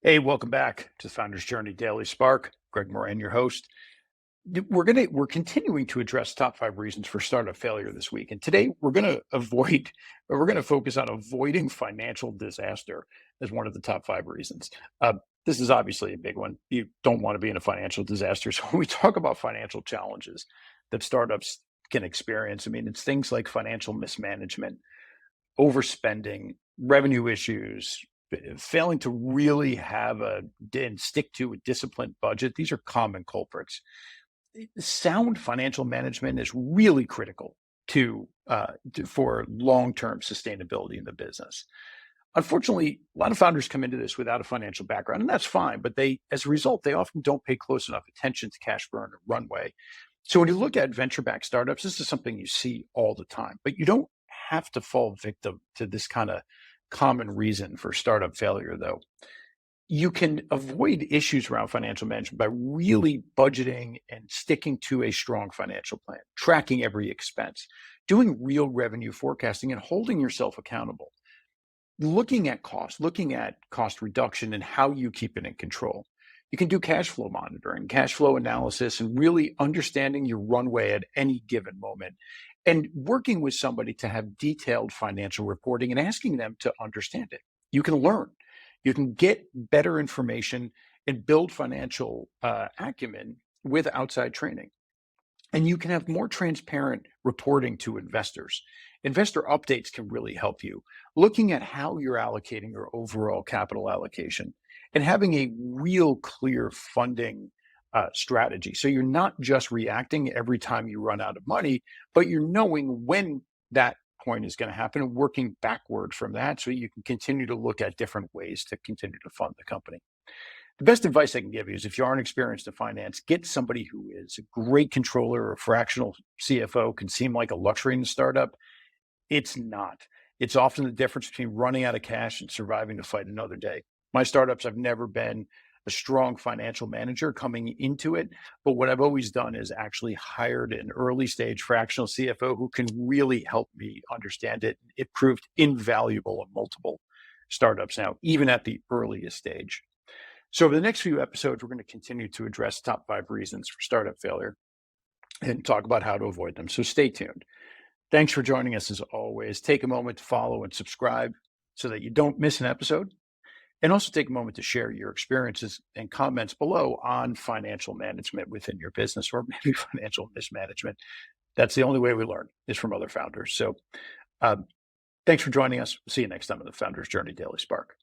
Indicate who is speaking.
Speaker 1: Hey, welcome back to the Founder's Journey Daily Spark. Greg Moran, your host. We're continuing to address top 5 reasons for startup failure this week, and today we're going to focus on avoiding financial disaster as one of the top 5 reasons. This is obviously a big one. You don't want to be in a financial disaster. So when we talk about financial challenges that startups can experience, I mean, it's things like financial mismanagement, overspending, revenue issues, failing to really have and stick to a disciplined budget. These are common culprits. Sound financial management is really critical for long-term sustainability in the business. Unfortunately, a lot of founders come into this without a financial background, and that's fine. But as a result, they often don't pay close enough attention to cash burn or runway. So when you look at venture-backed startups, this is something you see all the time. But you don't have to fall victim to this kind of common reason for startup failure, though. You can avoid issues around financial management by really budgeting and sticking to a strong financial plan, tracking every expense, doing real revenue forecasting, and holding yourself accountable. Looking at cost reduction and how you keep it in control. You can do cash flow monitoring, cash flow analysis, and really understanding your runway at any given moment. And working with somebody to have detailed financial reporting and asking them to understand it. You can learn. You can get better information and build financial acumen with outside training. And you can have more transparent reporting to investors. Investor updates can really help you. Looking at how you're allocating your overall capital allocation and having a real clear funding strategy. So you're not just reacting every time you run out of money, but you're knowing when that point is going to happen and working backward from that so you can continue to look at different ways to continue to fund the company. The best advice I can give you is if you aren't experienced in finance, get somebody who is a great controller or fractional CFO. Can seem like a luxury in the startup. It's not. It's often the difference between running out of cash and surviving to fight another day. My startups, I've never been a strong financial manager coming into it, but what I've always done is actually hired an early stage fractional CFO who can really help me understand it. It proved invaluable in multiple startups now, even at the earliest stage. So over the next few episodes, we're going to continue to address top 5 reasons for startup failure and talk about how to avoid them. So stay tuned. Thanks for joining us as always. Take a moment to follow and subscribe so that you don't miss an episode. And also take a moment to share your experiences and comments below on financial management within your business or maybe financial mismanagement. That's the only way we learn is from other founders. So thanks for joining us. See you next time on the Founder's Journey Daily Spark.